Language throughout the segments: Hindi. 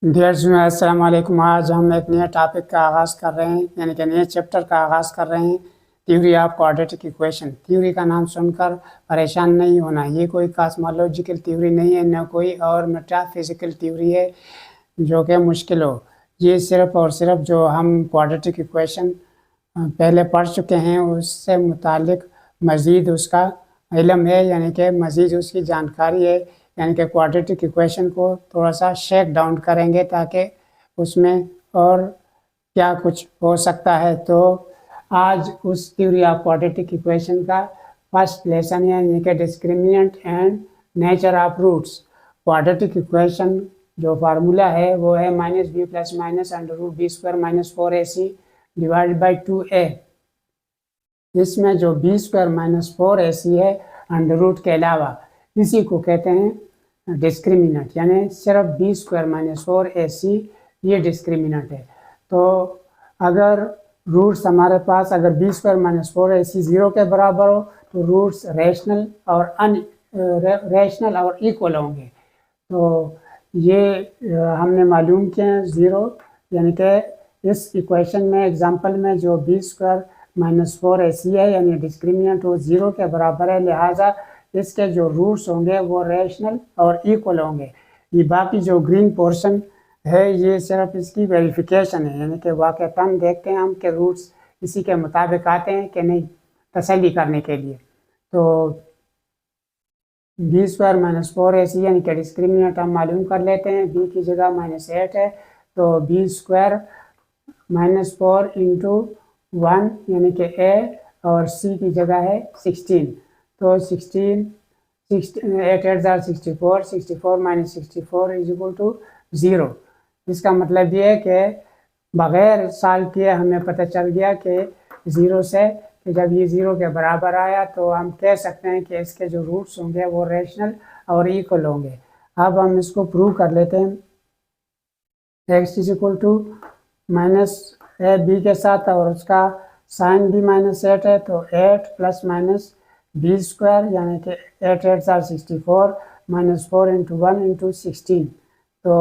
डियर स्टूडेंट अस्सलाम वालेकुम। आज हम एक नए टॉपिक का आगाज़ कर रहे हैं, यानी कि नए चैप्टर का आगाज़ कर रहे हैं, theory of quadratic equation. Theory का नाम सुनकर परेशान नहीं होना, ये कोई कॉस्मोलॉजिकल थ्योरी नहीं है, न कोई और मेटाफिजिकल थ्योरी है जो कि मुश्किल हो। ये सिर्फ और सिर्फ जो हम क्वाड्रेटिक इक्वेशन पहले पढ़ चुके हैं उससे मुतालिक मज़ीद उसका इल्म है, यानी कि मज़ीद उसकी जानकारी है, यानी कि क्वाड्रेटिक इक्वेशन को थोड़ा सा शेक डाउन करेंगे ताकि उसमें और क्या कुछ हो सकता है। तो आज उस थ्योरी ऑफ क्वाड्रेटिक इक्वेशन का फर्स्ट लेसन है, यानी कि discriminant and nature of roots. Quadratic equation जो फार्मूला है वो है -b + -√b² - 4ac divided by 2a। इसमें जो b² - 4ac है अंडर रूट के अलावा, इसी को कहते हैं डिस्क्रिमिनेंट, यानी सिर्फ b² - 4ac ये डिस्क्रिमिनेंट है। तो अगर रूट्स हमारे पास अगर b² - 4ac 0 के बराबर हो तो रूट्स रैशनल और रैशनल और इक्वल होंगे। तो ये हमने मालूम किया है 0, यानी कि इस इक्वेशन में एग्जांपल में जो b² - 4ac है यानी डिस्क्रिमिनेंट वो 0 के बराबर है, लिहाजा इसके जो रूट्स होंगे वो रैशनल और इक्वल होंगे। ये बाकी जो ग्रीन पोर्शन है ये सिर्फ इसकी वेरिफिकेशन है, यानी कि वाक़तन देखते हैं हम कि रूट्स इसी के मुताबिक आते हैं कि नहीं, तसल्ली करने के लिए। तो b² - 4ac यानी कि डिस्क्रिमिनेंट हम मालूम कर लेते हैं। b की जगह -8 है तो b² - 4 इंटू 1 यानी कि a, और c की जगह है 16। तो 16 8 8 64, 64 - 64 = 0। इसका मतलब ये है कि बग़ैर साल किए हमें पता चल गया कि 0 से कि जब ये 0 के बराबर आया तो हम कह सकते हैं कि इसके जो रूट्स होंगे वो रैशनल और इक्वल होंगे। अब हम इसको प्रूव कर लेते हैं। x = -ab के साथ और उसका साइन भी -8 है तो 8 ± b² यानी कि 8 8 64 -4 इंटू 1 इंटू 16। तो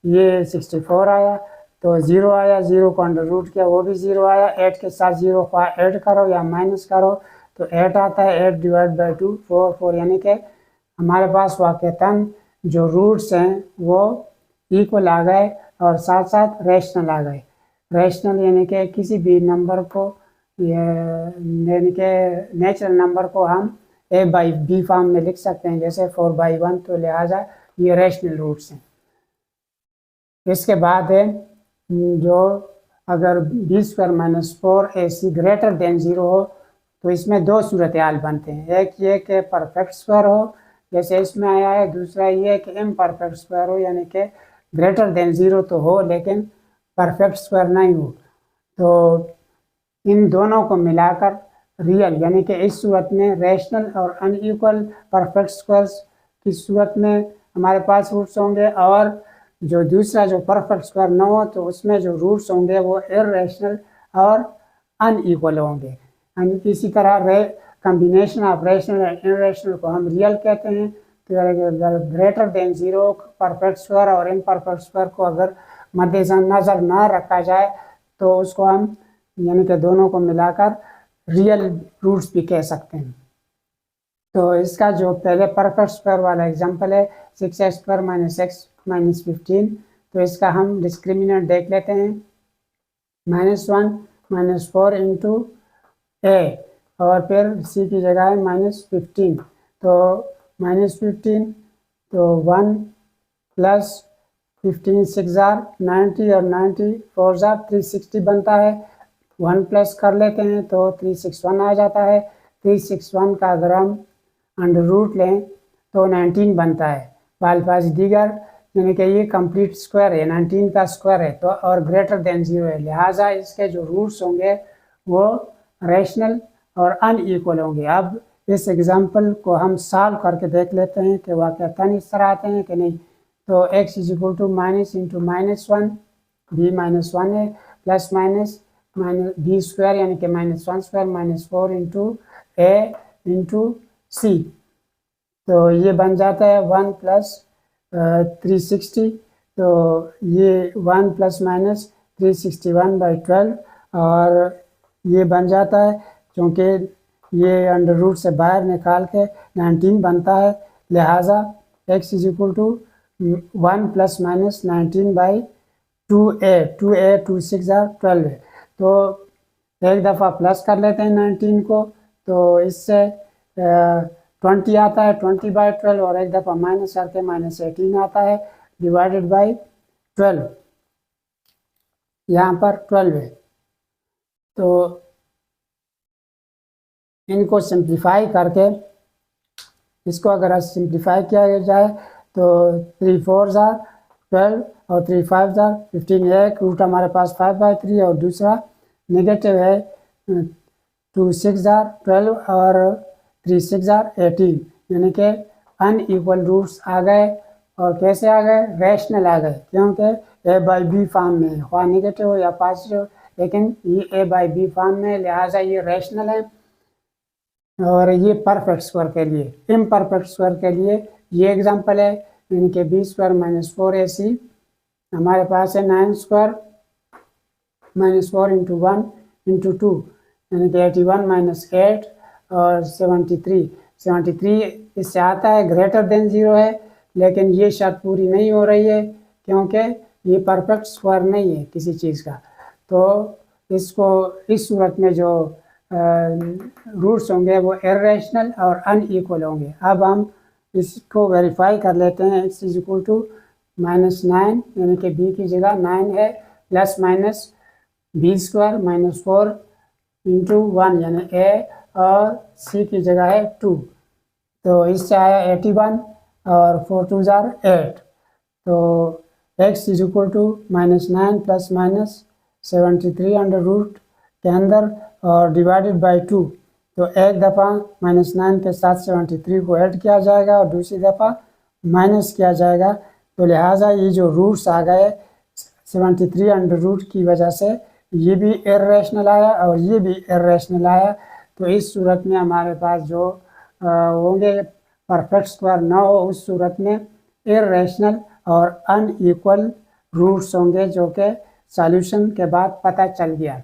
ये 64 आया, तो 0 आया, 0 को अंडर रूट किया वो भी 0 आया, 8 के साथ 0 को ऐड करो या माइनस करो तो 8 आता है, 8 डिवाइड बाई 2 4 यानी कि हमारे पास वाक़तन जो रूट्स हैं वो इक्वल आ गए और साथ साथ रैशनल आ गए। रैशनल यानी कि किसी भी नंबर को यानी कि नेचुरल नंबर को हम a/b फॉर्म में लिख सकते हैं, जैसे 4/1, तो लिहाजा ये रैशनल रूट्स हैं। इसके बाद है जो अगर b² - 4ac ग्रेटर देन 0 हो तो इसमें दो सूरत हाल बनते हैं। एक ये कि परफेक्ट स्क्वायर हो जैसे इसमें आया है, दूसरा ये कि इम्परफेक्ट स्क्वायर हो यानी कि ग्रेटर देन 0 तो हो लेकिन परफेक्ट स्क्वायर नहीं हो। तो इन दोनों को मिलाकर रियल यानी कि इस सूरत में रैशनल और अनइक्वल परफेक्ट स्क्वायर्स की सूरत में हमारे पास रूट्स होंगे, और जो दूसरा जो परफेक्ट स्क्वायर न हो तो उसमें जो रूट्स होंगे वो इर्रेशनल और अनइक्वल होंगे। इसी तरह combination of rational and irrational को हम रियल कहते हैं। तो ग्रेटर देन 0 परफेक्ट स्क्वायर और इम्परफेक्ट स्क्वायर को अगर मद्देनजर ना रखा जाए तो उसको हम यानी कि दोनों को मिलाकर रियल रूट्स भी कह सकते हैं। तो इसका जो पहले परफेक्ट स्क्वायर वाला एग्जांपल है 6x² - x - 15, तो इसका हम डिस्क्रिमिनेंट देख लेते हैं। -1 - 4 इंटू a और फिर c की जगह है -15, तो -15 तो 1 + 15 6 90 और 90 4 360 बनता है। 1 प्लस कर लेते हैं तो 361 आ जाता है। 361 का अगर हम अंडर रूट लें तो 19 बनता है। बालफाज दीगर यानी कि ये कंप्लीट स्क्वायर है, 19 का स्क्वायर है तो और ग्रेटर देन 0 है, लिहाजा इसके जो रूट्स होंगे वो रैशनल और अनइक्वल होंगे। अब इस एग्जांपल को हम सॉल्व करके देख लेते हैं कि वाक़तन इस तरह आते हैं कि नहीं। तो x = -(-1) b - 1 है प्लस माइनस b² यानी कि -1² - 4 इंटू a इंटू c, तो ये बन जाता है 1 + 360 तो ये 1 + -361/12 और ये बन जाता है, क्योंकि ये अंडर रूट से बाहर निकाल के 19 बनता है, लिहाजा x = 1 ± 19/2a 2 6 12 है। तो एक दफ़ा प्लस कर लेते हैं 19 को, तो इससे 20 आता है 20/12, और एक दफ़ा माइनस करके -18 आता है डिवाइडेड बाई 12, यहाँ पर 12 है। तो इनको सिंप्लीफाई करके, इसको अगर सिंप्लीफाई किया जाए तो 3 4 12 और 3 5 15, एक रूट हमारे पास 5/3 और दूसरा नेगेटिव है 2 6 12 और 3 6 18, यानी कि अनइक्वल रूट्स आ गए। और कैसे आ गए? रैशनल आ गए, क्योंकि a/b फॉर्म में है, ख्वाह नेगेटिव हो या पॉजिटिव, लेकिन ये a/b फॉर्म में है, लिहाजा ये रैशनल है। और ये परफेक्ट स्क्वायर के लिए, इम्परफेक्ट स्क्वायर के लिए ये एग्जांपल है, यानी कि b² - 4ac हमारे पास है 9² - 4 × 1 × 2, यानी कि 81 - 8 और 73 इससे आता है ग्रेटर देन 0 है, लेकिन ये शर्त पूरी नहीं हो रही है, क्योंकि ये परफेक्ट स्क्वायर नहीं है किसी चीज़ का। तो इसको इस सूरत में जो रूट्स होंगे वो इर्रेशनल और अनइक्वल होंगे। अब हम इसको वेरीफाई कर लेते हैं। x = -9, यानी कि b की जगह 9 है, ± b² - 4 × 1 यानी a, और c की जगह है 2, तो इससे आया 81 और 4 2 8। तो x = -9 ± 73 अंडर रूट के अंदर और डिवाइडेड बाई 2, तो एक दफ़ा -9 के साथ 73 को ऐड किया जाएगा और दूसरी दफ़ा माइनस किया जाएगा। तो लिहाजा ये जो रूट्स आ गए 73 अंडर रूट की वजह से ये भी इर्रेशनल आया और ये भी इर्रेशनल आया। तो इस सूरत में हमारे पास जो होंगे परफेक्ट स्क्वायर ना हो, उस सूरत में इर्रेशनल और अनइक्वल रूट्स होंगे, जो कि सॉल्यूशन के बाद पता चल गया।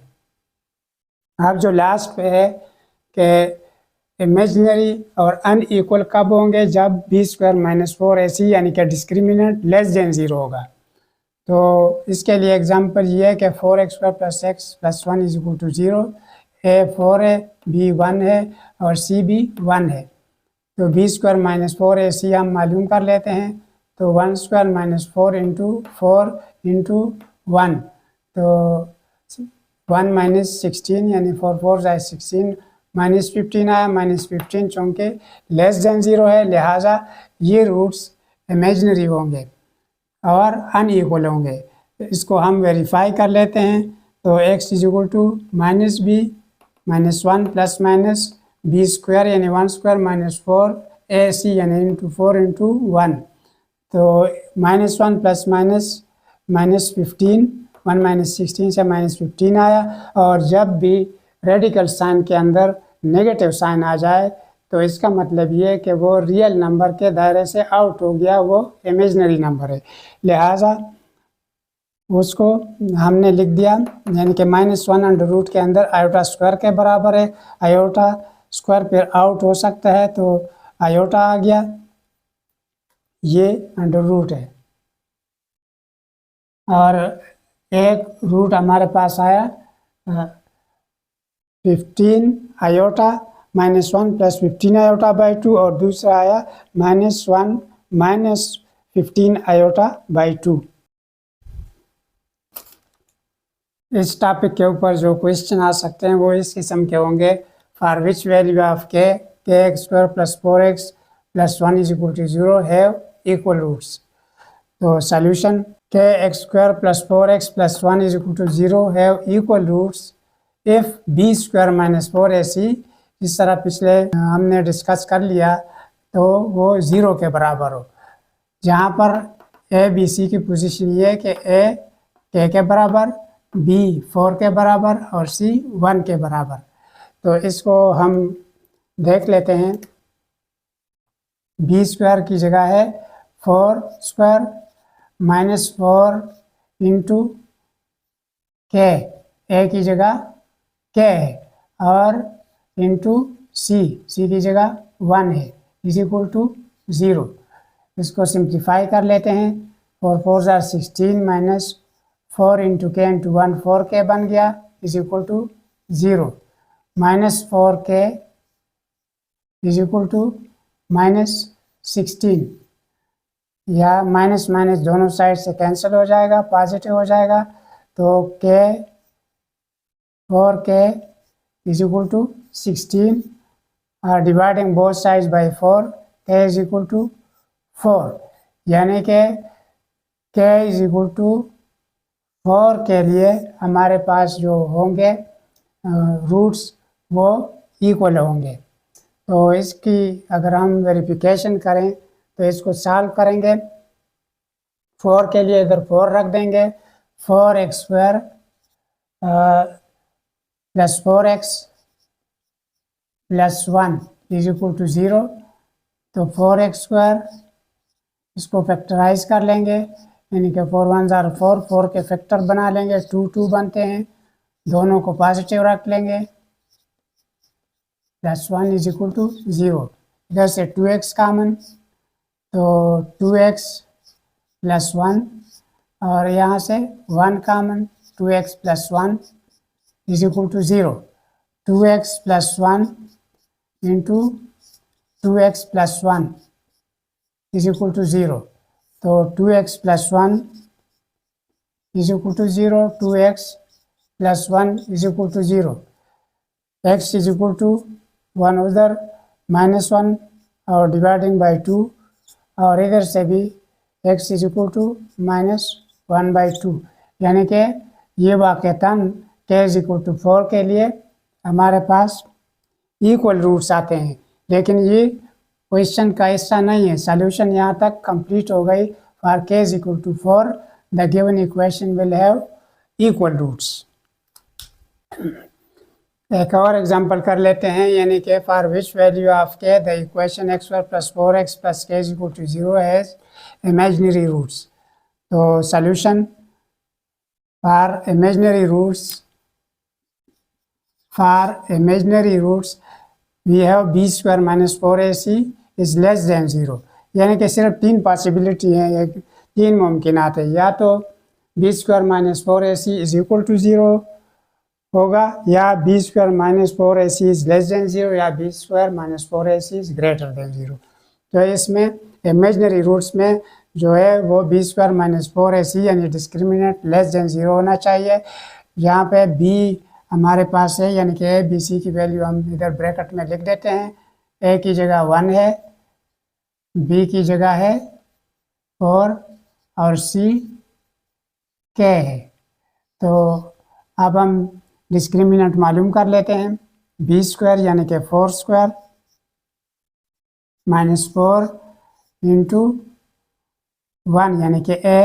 अब जो लास्ट पे है कि इमेजिनरी और अनइक्वल कब होंगे? जब b² - 4ac यानी कि डिस्क्रिमिनेंट लेस देन 0 होगा। तो इसके लिए एग्जांपल ये है कि 4x² + x + 1 = 0, a 4 है, b 1 है और c भी 1 है। तो b² - 4ac हम मालूम कर लेते हैं, तो 1² - 4 × 4 × 1, तो 1 - 16 यानी 4 4 16, -15 आया, -15 चूँकि लेस देन 0 है, लिहाजा ये रूट्स इमेजिनरी होंगे और अनइक्वल होंगे। तो इसको हम वेरीफाई कर लेते हैं। तो x = -b - 1 ± b² यानी 1² - 4ac यानी × 4 × 1, तो -1 ± -15, 1 - 16 से -15 आया। और जब भी रेडिकल साइन के अंदर नेगेटिव साइन आ जाए तो इसका मतलब ये है कि वो रियल नंबर के दायरे से आउट हो गया, वो इमेजिनरी नंबर है, लिहाजा उसको हमने लिख दिया, यानी कि -1 अंडर रूट के अंदर आयोटा स्क्वायर के बराबर है। आयोटा स्क्वायर फिर आउट हो सकता है, तो आयोटा आ गया, ये अंडर रूट है। और एक रूट हमारे पास आया 15 आयोटा -1 + 15 आयोटा/2, और दूसरा आया -1 - 15 आयोटा/2। इस टॉपिक के ऊपर जो क्वेश्चन आ सकते हैं वो इस किस्म के होंगे। For which value of kx² + 4x + 1 = 0 have equal roots. तो solution kx² + 4x + 1 = 0 have equal roots if b² - 4ac, जिस तरह पिछले हमने डिस्कस कर लिया, तो वो 0 के बराबर हो, जहाँ पर a b c की पोजीशन ये है कि a k के बराबर, b 4 के बराबर और c 1 के बराबर। तो इसको हम देख लेते हैं। b² की जगह है 4² -4 इंटू के, ए की जगह के है और इंटू सी, सी की जगह 1 है, इज इक्वल टू 0। इसको सिंप्लीफाई कर लेते हैं। 4 4 ज़ार 16 माइनस 4 इंटू के इंटू 1 4 के बन गया, इज इक्वल टू 0। -4 के इज इक्वल टू -16, या माइनस माइनस दोनों साइड से कैंसिल हो जाएगा, पॉजिटिव हो जाएगा। तो के 4 के इज इक्वल टू 16 और डिवाइडिंग बोथ साइड्स बाय 4, के इज इक्वल टू 4, यानी कि के इज इक्वल टू 4 के लिए हमारे पास जो होंगे रूट्स वो इक्वल होंगे। तो इसकी अगर हम वेरिफिकेशन करें तो इसको सॉल्व करेंगे। 4 के लिए इधर 4 रख देंगे, 4x² plus 4x plus 1 is equal to 0। तो 4x² इसको फैक्टराइज कर लेंगे, यानी कि 4 1 ज़ार 4, 4 के फैक्टर बना लेंगे, 2 2 बनते हैं, दोनों को पॉजिटिव रख लेंगे, प्लस 1 इज इक्वल टू 0। इधर से 2x कामन, तो 2x प्लस 1 और यहाँ से 1 कामन, 2x plus 1 is equal to 0। 2x plus 1 into 2x plus 1 is equal to 0। तो 2x plus 1 is equal to 0, 2x plus 1 is equal to 0, x is equal to 1 उधर -1 और डिवाइडिंग बाई 2, और इधर से भी x इज इक्वल टू -1/2, यानी कि ये वाक़तन k इज इक्वल टू 4 के लिए हमारे पास इक्वल रूट्स आते हैं। लेकिन ये क्वेश्चन का हिस्सा नहीं है, सॉल्यूशन यहाँ तक कंप्लीट हो गई। For k is equal to 4 the given equation will have equal roots. एक और एग्जांपल कर लेते हैं, यानी कि for which value of k the equation x² plus 4x plus k is equal to 0 has imaginary roots. तो solution for imaginary roots we have b² minus 4ac is less than 0, यानी कि सिर्फ 3 पॉसिबिलिटी हैं, 3 मुमकिनात है, या तो b² minus 4ac is equal to 0 होगा, या b² minus 4ac is less than 0, या b² minus 4ac is greater than 0। तो इसमें इमेजिनरी रूट्स में जो है वो b² माइनस 4ac यानी डिस्क्रिमिनेंट लेस देन 0 होना चाहिए। यहाँ पे b हमारे पास है, यानी कि a b c की वैल्यू हम इधर ब्रैकेट में लिख देते हैं। a की जगह 1 है, b की जगह है 4 और c k है। तो अब हम डिस्क्रिमिनेंट मालूम कर लेते हैं। b² यानी कि 4² माइनस 4 इंटू 1 यानी कि a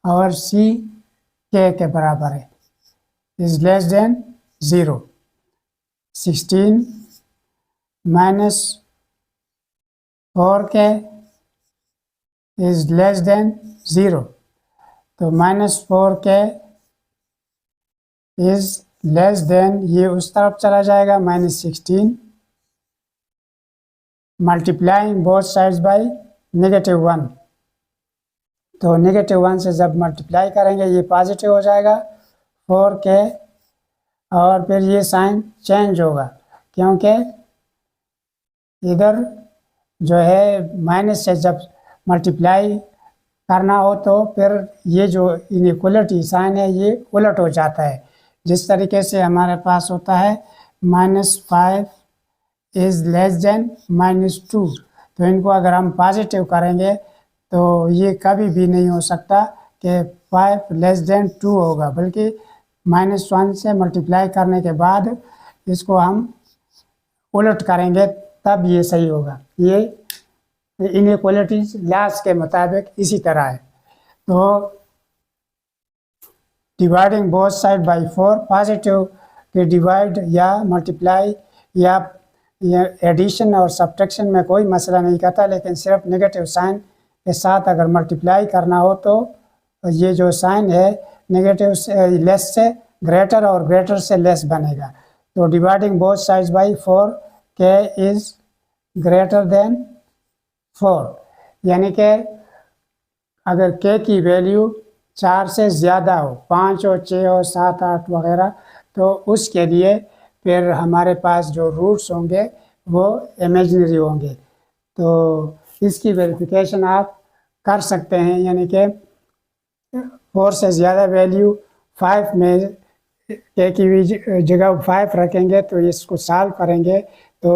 और c k के बराबर है, is less than 0। 16 minus 4k is less than 0। तो -4k इज लेस देन, ये उस तरफ चला जाएगा, -16 मल्टीप्लाइंग बोथ साइड्स बाय -1। तो -1 से जब मल्टीप्लाई करेंगे ये पॉजिटिव हो जाएगा 4k, और फिर ये साइन चेंज होगा क्योंकि इधर जो है माइनस से जब मल्टीप्लाई करना हो तो फिर ये जो इनइक्वलिटी साइन है ये उलट हो जाता है। जिस तरीके से हमारे पास होता है -5 इज़ लेस देन -2, तो इनको अगर हम पॉजिटिव करेंगे तो ये कभी भी नहीं हो सकता कि 5 लेस देन 2 होगा, बल्कि -1 से मल्टीप्लाई करने के बाद इसको हम उलट करेंगे तब ये सही होगा। ये इनइक्वलिटीज लॉस के मुताबिक इसी तरह है। तो dividing both side by 4, positive के डिवाइड या मल्टीप्लाई या एडिशन और सब्ट्रैक्शन में कोई मसला नहीं करता, लेकिन सिर्फ नेगेटिव साइन के साथ अगर मल्टीप्लाई करना हो तो ये जो साइन है नेगेटिव से लेस से ग्रेटर और ग्रेटर से लेस बनेगा। तो डिवाइडिंग बोथ साइड्स बाय 4 के इज़ ग्रेटर देन 4, यानी कि अगर के की वैल्यू 4 से ज़्यादा हो, 5 हो, 6 हो, 7, 8 वगैरह, तो उसके लिए फिर हमारे पास जो रूट्स होंगे वो इमेजिनरी होंगे। तो इसकी वेरिफिकेशन आप कर सकते हैं, यानी कि 4 से ज़्यादा वैल्यू 5 में के की जगह 5 रखेंगे तो इसको सॉल्व करेंगे तो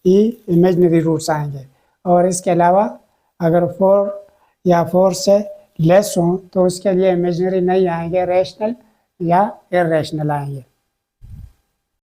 ये इमेजिनरी रूट्स आएंगे। और इसके अलावा अगर 4 या 4 से लेस हों तो उसके लिए इमेजिनरी नहीं आएंगे, रैशनल या इरेशनल आएंगे।